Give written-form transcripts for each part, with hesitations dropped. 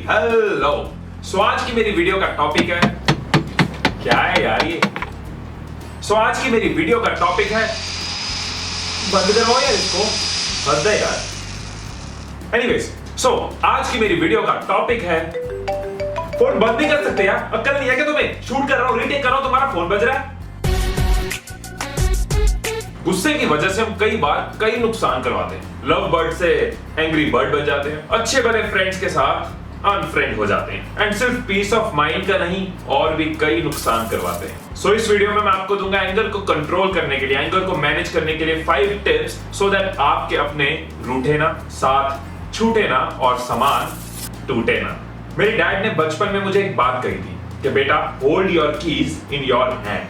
Hello. सो आज की मेरी वीडियो का टॉपिक है, क्या है यार ये? सो आज की मेरी वीडियो का टॉपिक है, बंद करवाओ यार इसको, हद है यार। एनीवेज, सो आज की मेरी वीडियो का टॉपिक है, फोन बंद नहीं कर सकते यार? अक्ल नहीं है क्या तुम्हें? शूट कर रहा हूं, रीटेक कर रहा हूं, तुम्हारा फोन बज रहा है। गुस्से की वजह से हम कई बार कई नुकसान करवाते हैं। लव बर्ड से एंग्री बर्ड बन जाते हैं, अच्छे बने फ्रेंड्स के साथ अनफ्रेंड हो जाते हैं, एंड सिर्फ पीस ऑफ माइंड का नहीं और भी कई नुकसान करवाते हैं। सो इस वीडियो में मैं आपको दूंगा एंगर को कंट्रोल करने के लिए, एंगर को मैनेज करने के लिए 5 टिप्स, सो दैट आपके अपने रूठे ना, साथ छूटे ना और सामान टूटे ना। मेरे डैड ने बचपन में मुझे एक बात कही थी कि बेटा, hold your keys in your hand.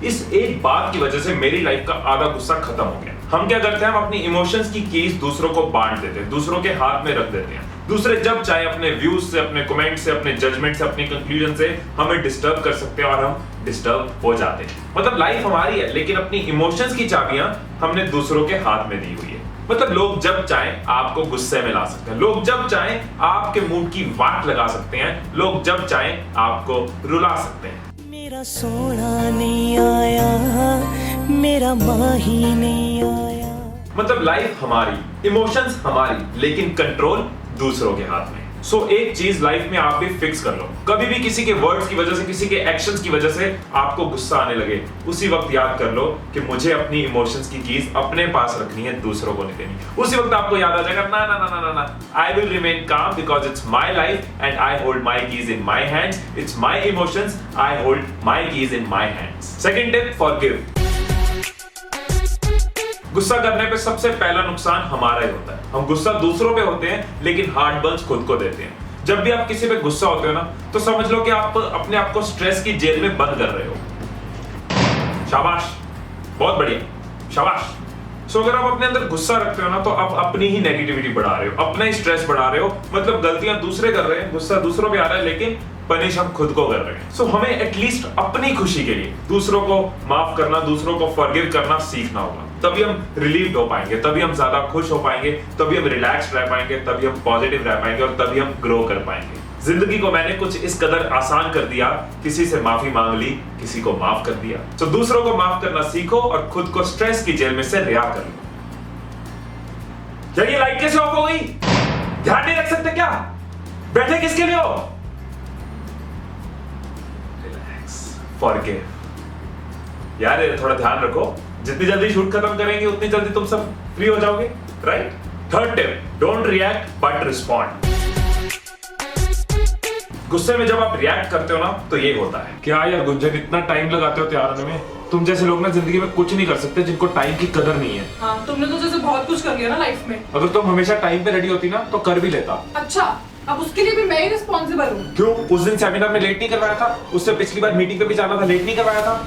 इस एक बात की वजह से मेरी लाइफ का आधा गुस्सा खत्म हो गया। हम क्या करते हैं, हम अपनी इमोशंस की कीज दूसरों को बांट देते हैं, दूसरों के हाथ में रख देते हैं। दूसरे जब चाहे अपने व्यूज से, अपने कमेंट से, अपने जजमेंट से, अपनी कंक्लूजन से हमें डिस्टर्ब कर सकते हैं और हम डिस्टर्ब हो जाते हैं। मतलब लाइफ हमारी है, लेकिन अपनी इमोशंस की चाबियां हमने दूसरों के हाथ में दी हुई है। मतलब लोग जब चाहे आपको गुस्से में ला सकते हैं, लोग जब चाहे आपके मूड की वाट लगा सकते हैं, लोग जब चाहे आपको रुला सकते हैं। मेरा सोना नहीं आया, मेरा माही नहीं आया। मतलब लाइफ हमारी, इमोशंस हमारी, लेकिन कंट्रोल दूसरों के हाथ में। सो एक चीज लाइफ में आप भी फिक्स कर लो, कभी भी किसी के वर्ड्स की वजह से, किसी के एक्शंस की वजह से आपको गुस्सा आने लगे, उसी वक्त याद कर लो कि मुझे अपनी इमोशंस की कीज अपने पास रखनी है, दूसरों को नहीं देनी। उसी वक्त आपको याद आ जाएगा, ना ना ना ना ना ना, आई विल रिमेन काम because it's my life and I hold my keys in my hands, it's my emotions, I hold my keys in my hands. Second tip, forgive. गुस्सा करने पे सबसे पहला नुकसान हमारा ही होता है। हम गुस्सा दूसरों पे होते हैं, लेकिन हार्ट बर्न्स खुद को देते हैं। जब भी आप किसी पे गुस्सा होते हो ना, तो समझ लो कि आप अपने आप को स्ट्रेस की जेल में बंद कर रहे हो। शाबाश, बहुत बढ़िया, शाबाश। सो अगर आप अपने अंदर गुस्सा रखते हो ना, तो आप अपनी ही नेगेटिविटी बढ़ा रहे हो, अपना ही स्ट्रेस बढ़ा रहे हो। मतलब गलतियां दूसरे कर रहे हैं, गुस्सा दूसरों पे आ रहा है, लेकिन पनिश हम खुद को कर रहे हैं। सो हमें एटलीस्ट अपनी खुशी के लिए दूसरों को माफ करना, दूसरों को फॉरगिव करना सीखना होगा। तभी हम रिलीव्ड हो पाएंगे, तभी हम ज्यादा खुश हो पाएंगे, तभी हम रिलैक्स्ड रह पाएंगे, तभी हम पॉजिटिव रह पाएंगे और तभी हम ग्रो कर पाएंगे। जिंदगी को मैंने कुछ इस कदर आसान कर दिया, किसी से माफी मांग ली, किसी को माफ कर दिया। तो दूसरों को माफ करना सीखो और खुद को स्ट्रेस की जेल में से रिहा कर लो। ये लाइट कैसे ऑफ हो गई? ध्यान नहीं रख सकते क्या? बैठे किसके लिए हो? Relax, forgive. यार थोड़ा ध्यान रखो, जितनी जल्दी शूट खत्म करेंगे उतनी जल्दी तुम सब फ्री हो जाओगे, right? Third tip, don't react but respond. गुस्से में जब आप रिएक्ट करते हो ना, तो ये होता है, क्या यार गुंजन इतना टाइम लगाते हो तैयार होने में? तुम जैसे लोग ना जिंदगी में कुछ नहीं कर सकते, जिनको टाइम की कदर नहीं है। हाँ, तुमने तो जैसे बहुत कुछ कर लिया ना लाइफ में। अगर तुम हमेशा टाइम पे रेडी होती ना, तो कर भी लेता। अच्छा, अब उसके लिए भी मैं ही रिस्पॉन्सिबल हूँ? क्यों? उस दिन सेमिनार में लेट नहीं करवाया था? उससे पिछली बार मीटिंग पे भी जाना था, लेट नहीं करवाया था?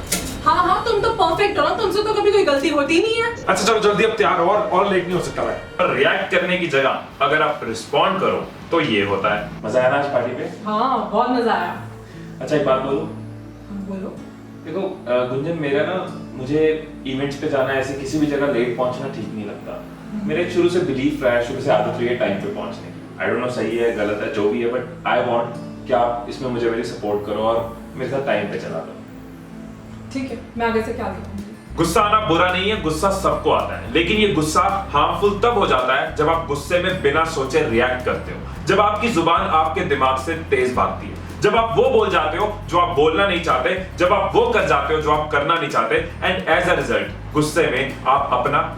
हाँ हाँ, तुम तो परफेक्ट हो ना, तुमसे तो कभी कोई गलती होती नहीं है। अच्छा चलो जल्दी अब तैयार हो, और लेट नहीं हो सकता भाई। पर रिएक्ट करने की जगह अगर आप रिस्पॉन्ड करो तो ये होता है। मजा आया ना आज पार्टी पे? हाँ, बहुत मजा आया। अच्छा एक बात बोलो। बोलो। देखो गुंजन, मेरा ना, मुझे इवेंट्स पे जाना, ऐसे किसी भी जगह लेट पहुंचना ठीक नहीं लगता। मेरा एक शुरू से बिलीफ रहा है, शुरू से आदत रही है टाइम पे पहुंचने की। आई डोंट नो सही है गलत है जो भी है, बट आई वांट कि आप इसमें मुझे मेरी सपोर्ट करो और मेरे साथ टाइम पे चला दो। ठीक है, मैं आगे से क्या करूँगी? गुस्सा आना बुरा नहीं है, गुस्सा सबको आता है, लेकिन ये गुस्सा हार्मफुल तब हो जाता है जब आप गुस्से में बिना सोचे रिएक्ट करते हो, जब आपकी जुबान आपके दिमाग से तेज भागती है, जब आप वो बोल जाते हो जो आप बोलना नहीं चाहते, जब आप वो कर जाते हो जो आप करना नहीं चाहते, एंड एज अ रिजल्ट गुस्से में आप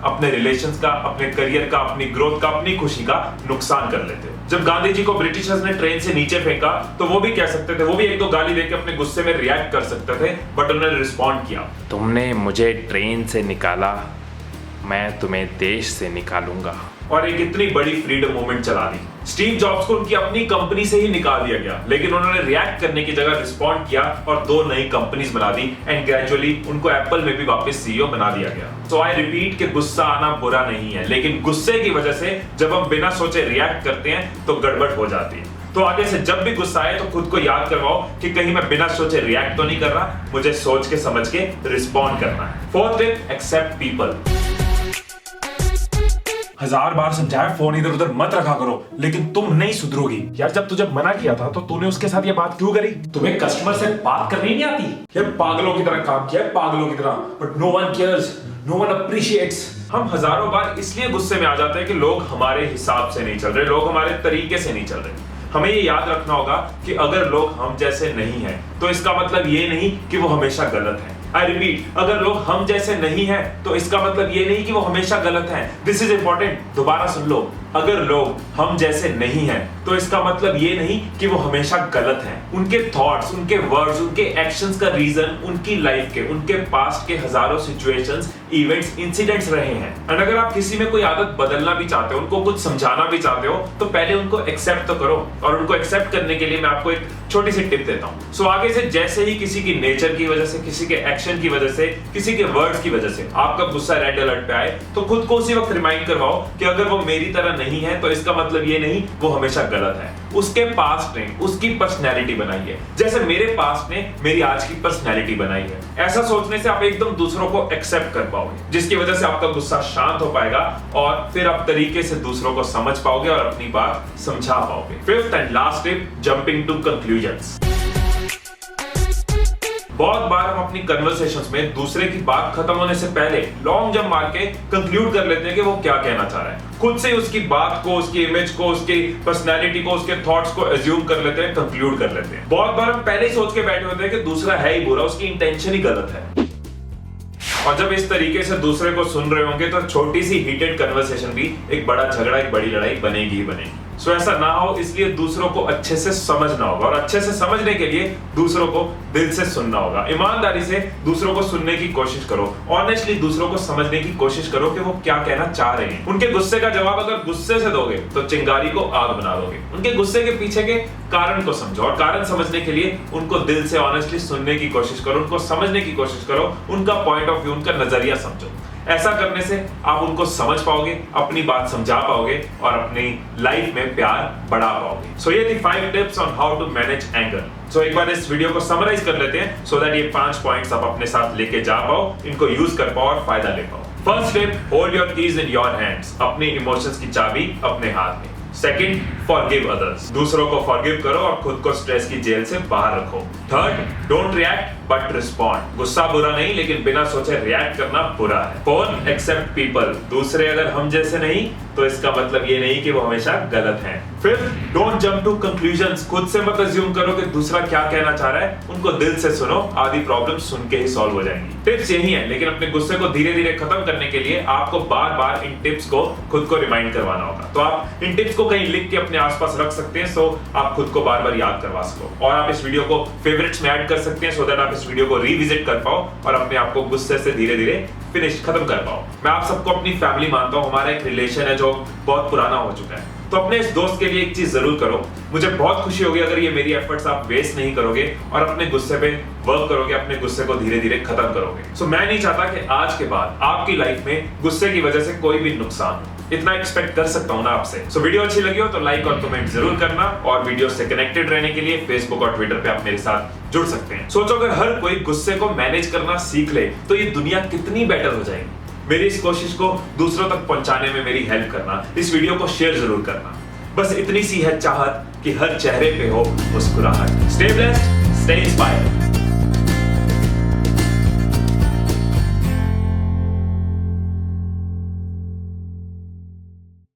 अपने रिलेशंस का, अपने करियर का, अपनी ग्रोथ का, अपनी खुशी का नुकसान कर लेते हो। जब गांधी जी को ब्रिटिशर्स ने ट्रेन से नीचे फेंका, तो वो भी कह सकते थे, वो भी एक दो गाली देके अपने गुस्से में रिएक्ट कर सकते थे, बट उन्होंने रिस्पॉन्ड किया, तुमने मुझे ट्रेन से निकाला, मैं तुम्हें देश से निकालूंगा। और एक इतनी बड़ी फ्रीडम मूवमेंट चला दी। स्टीव जॉब्स को उनकी अपनी कंपनी से ही निकाल दिया गया, लेकिन उन्होंने रिएक्ट करने की जगह रिस्पॉन्ड किया और 2 नई कंपनीज बना दी, एंड ग्रेजुअली उनको एप्पल में भी वापस सीईओ बना दिया गया। सो आई रिपीट कि गुस्सा आना बुरा नहीं है, लेकिन गुस्से की वजह से जब हम बिना सोचे रिएक्ट करते हैं तो गड़बड़ हो जाती है। तो आगे से जब भी गुस्सा आए तो खुद को याद करवाओ कि कहीं मैं बिना सोचे रिएक्ट तो नहीं कर रहा, मुझे सोच के समझ के रिस्पॉन्ड करना है। Fourth tip, accept people. 1000 बार समझाया फोन इधर उधर मत रखा करो, लेकिन तुम नहीं सुधरोगी। यार जब तुझे मना किया था तो तूने उसके साथ ये बात क्यों करी? तुम्हें कस्टमर से बात करनी नहीं आती? ये पागलों की तरह काम किया है, पागलों की तरह, but no one cares, no one appreciates. हम हजारों बार इसलिए गुस्से में आ जाते हैं कि लोग हमारे हिसाब से नहीं चल रहे, लोग हमारे तरीके से नहीं चल रहे। हमें ये याद रखना होगा कि अगर लोग हम जैसे नहीं हैं, तो इसका मतलब ये नहीं कि वो हमेशा गलत है। आई रिपीट, अगर लोग हम जैसे नहीं हैं, तो इसका मतलब ये नहीं कि वो हमेशा गलत हैं। दिस इज इंपॉर्टेंट, दोबारा सुन लो। अगर लोग हम जैसे नहीं हैं, तो इसका मतलब ये नहीं कि वो हमेशा गलत हैं। उनके थॉट्स, उनके वर्ड्स, उनके एक्शंस का रीजन उनकी लाइफ के, उनके पास्ट के हजारों सिचुएशंस, इवेंट्स, इंसिडेंट्स रहे हैं। और अगर आप किसी में कोई आदत बदलना भी चाहते हो, उनको कुछ समझाना भी चाहते हो, तो पहले उनको एक्सेप्ट तो करो। और उनको एक्सेप्ट करने के लिए मैं आपको एक छोटी सी टिप देता हूं। सो आगे से जैसे ही किसी की नेचर की वजह से, किसी के एक्शन की वजह से, किसी के वर्ड्स की वजह से आपका गुस्सा रेड अलर्ट पे आए, तो खुद को उसी वक्त रिमाइंड करवाओ कि अगर वो मेरी तरह नहीं है, तो इसका मतलब ये नहीं वो हमेशा गलत है। उसके पास्ट ने उसकी पर्सनैलिटी बनाई है, जैसे मेरे पास्ट ने मेरी आज की पर्सनैलिटी बनाई है। ऐसा सोचने से आप एकदम दूसरों को एक्सेप्ट कर पाओगे, जिसकी वजह से आपका गुस्सा शांत हो पाएगा और फिर आप तरीके से दूसरों को समझ पाओगे और अपनी बात समझा पाओगे। Fifth and last tip, jumping to conclusions. बहुत बार हम अपनी कन्वर्सेशंस में दूसरे की बात खत्म होने से पहले लॉन्ग जंप मार के कंक्लूड कर लेते हैं कि वो क्या कहना चाह रहा है। खुद से उसकी बात को, उसकी इमेज को, उसकी पर्सनैलिटी को, उसके थॉट्स को एज्यूम कर लेते हैं, कंक्लूड कर लेते हैं। बहुत बार हम पहले ही सोच के बैठे होते हैं कि दूसरा है ही बुरा, उसकी इंटेंशन ही गलत है। और जब इस तरीके से दूसरे को सुन रहे होंगे, तो छोटी सी हीटेड कन्वर्सेशन भी एक बड़ा झगड़ा, एक बड़ी लड़ाई बनेगी ही बनेगी। सो ऐसा ना हो, इसलिए दूसरों को अच्छे से समझना होगा, और अच्छे से समझने के लिए दूसरों को दिल से सुनना होगा। ईमानदारी से दूसरों को सुनने की कोशिश करो, ऑनेस्टली दूसरों को समझने की कोशिश करो कि वो क्या कहना चाह रहे हैं। उनके गुस्से का जवाब अगर गुस्से से दोगे तो चिंगारी को आग बना दोगे। उनके गुस्से के पीछे के कारण को समझो, और कारण समझने के लिए उनको दिल से ऑनेस्टली सुनने की कोशिश करो, उनको समझने की कोशिश करो, उनका पॉइंट ऑफ व्यू, उनका नजरिया समझो। ऐसा करने से आप उनको समझ पाओगे, अपनी बात समझा पाओगे और अपनी लाइफ में प्यार बढ़ा पाओगे। सो ये थी 5 tips on how to manage anger. So एक बार इस वीडियो को समराइज कर लेते हैं, सो दैट ये 5 पॉइंट्स आप अपने साथ लेके जा पाओ, इनको यूज कर पाओ और फायदा ले पाओ। First tip, hold your keys in your hands. अपनी इमोशंस की चाबी अपने हाथ में। Second, forgive others. दूसरों को फॉरगिव करो और खुद को स्ट्रेस की जेल से बाहर रखो। Third, don't react but respond. गुस्सा बुरा नहीं, लेकिन बिना सोचे रिएक्ट करना बुरा है। Fourth, accept people. दूसरे अगर हम जैसे नहीं, तो इसका मतलब ये नहीं कि वो हमेशा गलत हैं। Fifth, don't jump to conclusions. खुद से मत अज्यूम करो कि दूसरा क्या कहना चाह रहा है, उनको दिल से सुनो, आधी प्रॉब्लम सुन के ही सॉल्व हो जाएंगी। टिप्स यही है, लेकिन अपने गुस्से को धीरे धीरे खत्म करने के लिए आपको बार बार इन टिप्स को खुद को रिमाइंड करवाना होगा। तो आप इन टिप्स को कहीं लिख के अपने आसपास रख सकते हैं, सो आप खुद को बार बार याद करवा सको। और आप इस वीडियो को फेवरेट्स में ऐड कर सकते हैं, सो दैट आप इस वीडियो को रिविजिट कर पाओ और अपने आप को गुस्से से धीरे धीरे फिनिश खत्म कर पाओ। मैं आप सबको अपनी फैमिली मानता हूं, हमारा एक रिलेशन है जो बहुत पुराना हो चुका है। तो अपने इस दोस्त के लिए एक चीज जरूर करो, मुझे बहुत खुशी होगी अगर ये मेरी एफर्ट्स आप वेस्ट नहीं करोगे और अपने गुस्से पे वर्क करोगे, अपने गुस्से को धीरे धीरे खत्म करोगे। सो मैं नहीं चाहता कि आज के बाद आपकी लाइफ में गुस्से की वजह से कोई भी नुकसान हो, इतना एक्सपेक्ट कर सकता हूं ना आपसे। सो वीडियो अच्छी लगी हो तो लाइक और कमेंट जरूर करना, और वीडियो से कनेक्टेड रहने के लिए फेसबुक और ट्विटर पे आप मेरे साथ जुड़ सकते हैं। सोचो अगर हर कोई गुस्से को मैनेज करना सीख ले तो ये दुनिया कितनी बेटर हो जाएगी। मेरी इस कोशिश को दूसरों तक पहुंचाने में मेरी हेल्प करना, इस वीडियो को शेयर जरूर करना। बस इतनी सी है चाहत कि हर चेहरे पे हो मुस्कुराहट। Stay blessed, stay inspired.